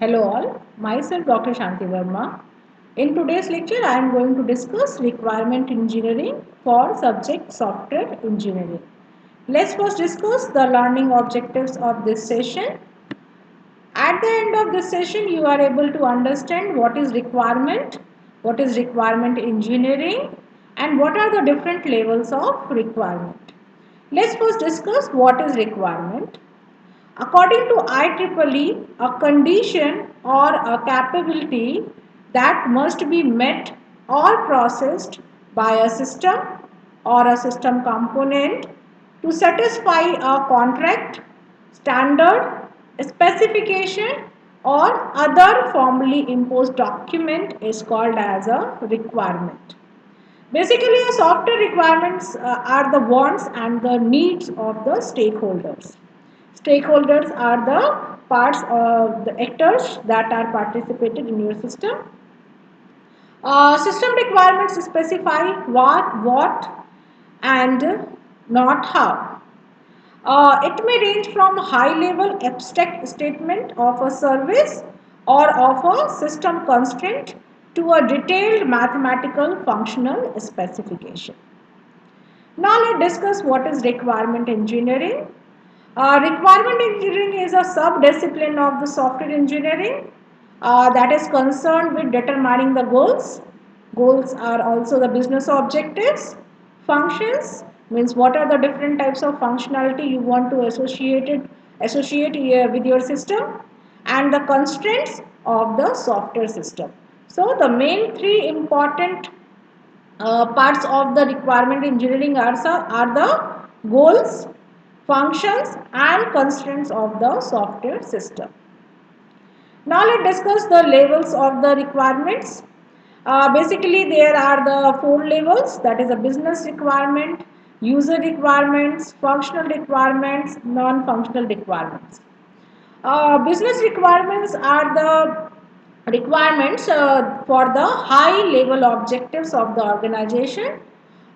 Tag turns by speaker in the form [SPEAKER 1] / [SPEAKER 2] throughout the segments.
[SPEAKER 1] Hello all, myself Dr. Shanti Verma. In today's lecture, I am going to discuss requirement engineering for subject software engineering. Let's first discuss the learning objectives of this session. At the end of this session, you are able to understand what is requirement engineering, and what are the different levels of requirement. Let's first discuss what is requirement. According to IEEE, a condition or a capability that must be met or processed by a system or a system component to satisfy a contract, standard, specification or other formally imposed document is called as a requirement. Basically, a software requirements are the wants and the needs of the stakeholders. Stakeholders are the parts of the actors that are participated in your system. System requirements specify what, and not how. It may range from high-level abstract statement of a service or of a system constraint to a detailed mathematical functional specification. Now let's discuss what is requirement engineering. Requirement engineering is a sub-discipline of the software engineering that is concerned with determining the goals. Goals are also the business objectives. Functions means what are the different types of functionality you want to associate with your system, and the constraints of the software system. So the main three important parts of the requirement engineering are the goals, functions and constraints of the software system. Now let's discuss the levels of the requirements. Basically there are the four levels, that is a business requirement, user requirements, functional requirements, non-functional requirements. Business requirements are the requirements for the high level objectives of the organization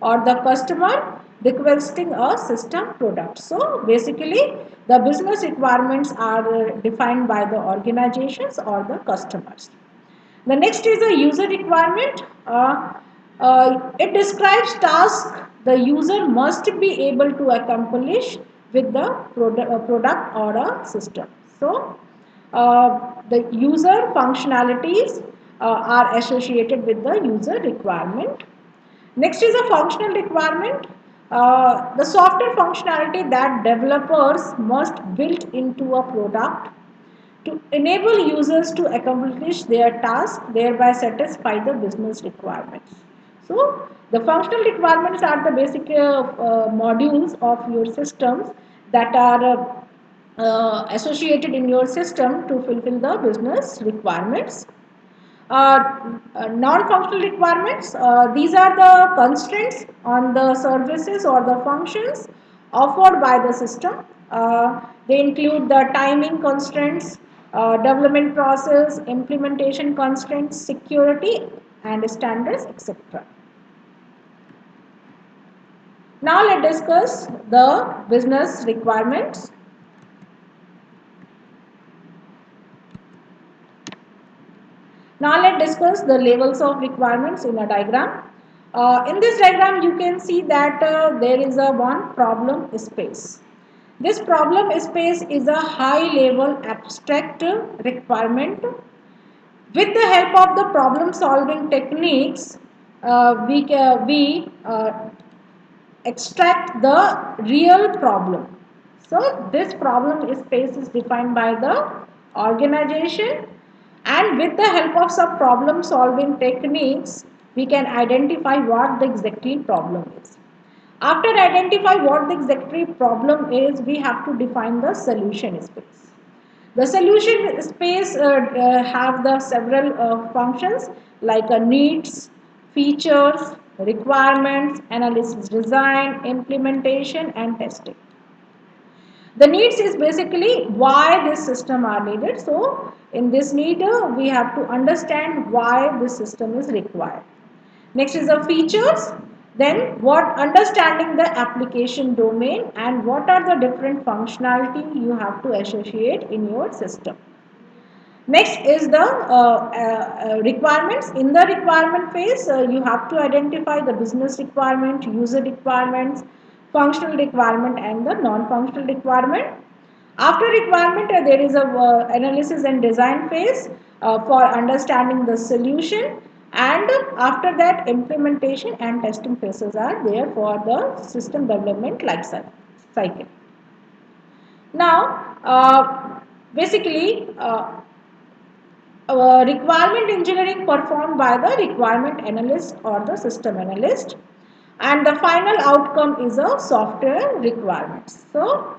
[SPEAKER 1] or the customer requesting a system product. So basically the business requirements are defined by the organizations or the customers. The next is a user requirement. It describes tasks the user must be able to accomplish with the product or a system. So, the user functionalities are associated with the user requirement. Next is a functional requirement. The software functionality that developers must build into a product to enable users to accomplish their task, thereby satisfy the business requirements. So, the functional requirements are the basic modules of your systems that are associated in your system to fulfill the business requirements. Non-functional requirements, these are the constraints on the services or the functions offered by the system. They include the timing constraints, development process, implementation constraints, security and standards, etc. Now let's discuss the business requirements. Now let's discuss the levels of requirements in a diagram. In this diagram you can see that there is a one problem space. This problem space is a high level abstract requirement. With the help of the problem solving techniques, we extract the real problem. So this problem space is defined by the organization, and with the help of some problem solving techniques we can identify what the exactly problem is. After identify what the exactly problem is, we have to define the solution space. The solution space have the several functions like needs, features, requirements, analysis, design, implementation and testing. The needs is basically why this system are needed. So in this need we have to understand why this system is required. Next is the features. Then what understanding the application domain and what are the different functionality you have to associate in your system. Next is the requirements. In the requirement phase, you have to identify the business requirement, user requirements, functional requirement, and the non-functional requirement. After requirement, there is a analysis and design phase for understanding the solution, and after that, implementation and testing phases are there for the system development life cycle. Now, basically, requirement engineering performed by the requirement analyst or the system analyst, and the final outcome is a software requirements. So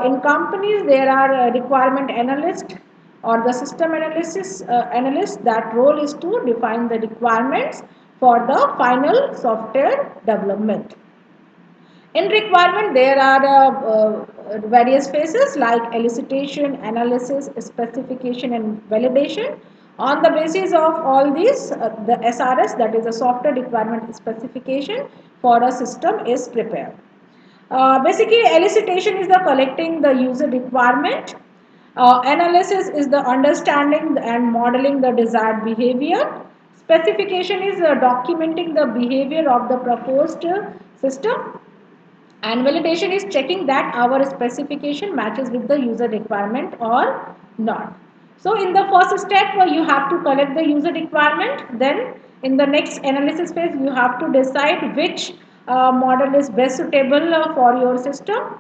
[SPEAKER 1] in companies there are requirement analyst or the system analysis analyst. That role is to define the requirements for the final software development. In requirement, there are various phases like elicitation, analysis, specification, and validation. On the basis of all these, the SRS, that is a software requirement specification for a system, is prepared. Basically, elicitation is the collecting the user requirement. Analysis is the understanding and modeling the desired behavior. Specification is documenting the behavior of the proposed system, and validation is checking that our specification matches with the user requirement or not. So in the first step, you have to collect the user requirement. Then in the next analysis phase, you have to decide which model is best suitable for your system.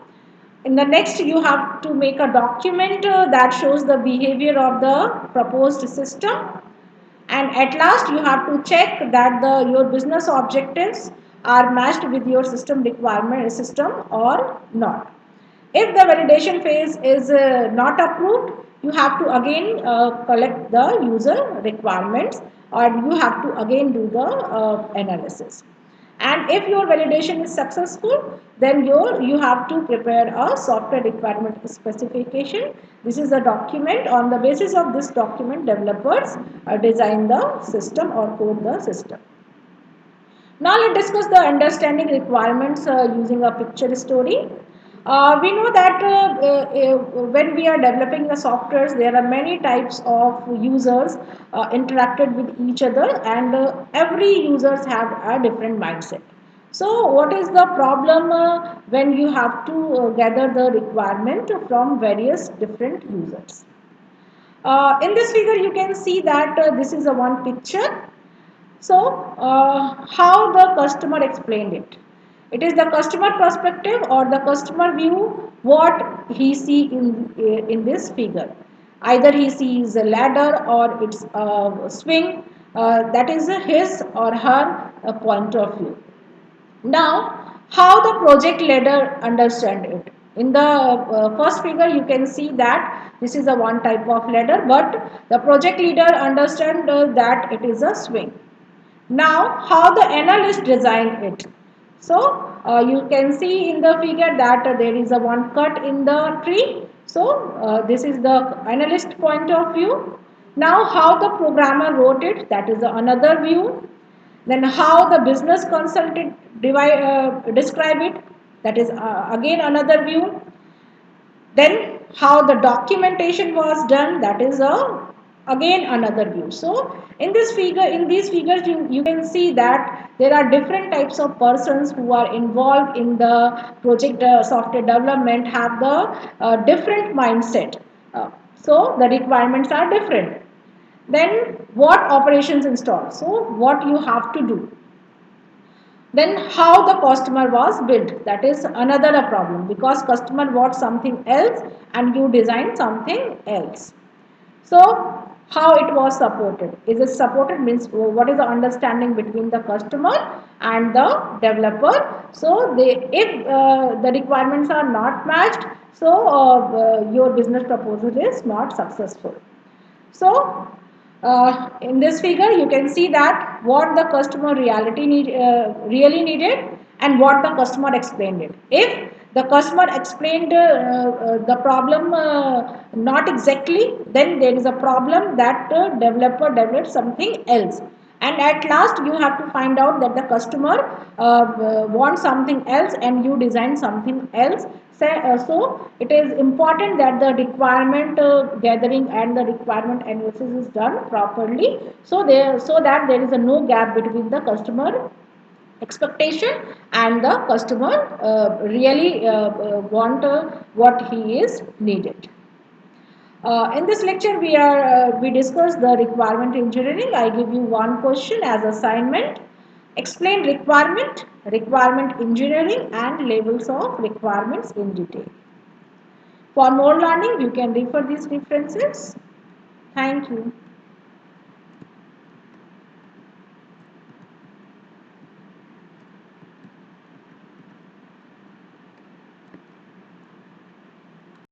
[SPEAKER 1] In the next, you have to make a document that shows the behavior of the proposed system, and at last you have to check that your business objectives are matched with your system requirement system or not. If the validation phase is not approved, you have to again collect the user requirements, or you have to again do the analysis. And if your validation is successful, then you have to prepare a software requirement specification. This is a document. On the basis of this document, developers design the system or code the system. Now let's discuss the understanding requirements using a picture story. We know that when we are developing the softwares, there are many types of users interacted with each other, and every users have a different mindset. So what is the problem when you have to gather the requirement from various different users? In this figure, you can see that this is a one picture. So, how the customer explained it? It is the customer perspective or the customer view what he see in this figure. Either he sees a ladder or it's a swing. That is his or her point of view. Now, how the project leader understand it? In the first figure, you can see that this is a one type of ladder, but the project leader understand that it is a swing. Now, how the analyst design it? So, you can see in the figure that there is a one cut in the tree. So, this is the analyst point of view. Now, how the programmer wrote it? That is another view. Then how the business consultant describe it? That is again another view. Then how the documentation was done, that is again another view. So in these figures, you can see that there are different types of persons who are involved in the project software development, have the different mindset. So the requirements are different. Then what operations install? So what you have to do. Then how the customer was built, that is another a problem, because customer wants something else and you design something else. So how it was supported? Is it supported means what is the understanding between the customer and the developer? So if the requirements are not matched, so your business proposal is not successful. So, in this figure, you can see that what the customer really needed and what the customer explained it. If the customer explained the problem not exactly, then there is a problem that developer developed something else. And at last, you have to find out that the customer wants something else and you design something else. So it is important that the requirement gathering and the requirement analysis is done properly, so that there is a no gap between the customer expectation and the customer really want what he is needed. In this lecture, we discuss the requirement engineering. I give you one question as assignment. Explain requirement engineering, and levels of requirements in detail. For more learning, you can refer these references. Thank you.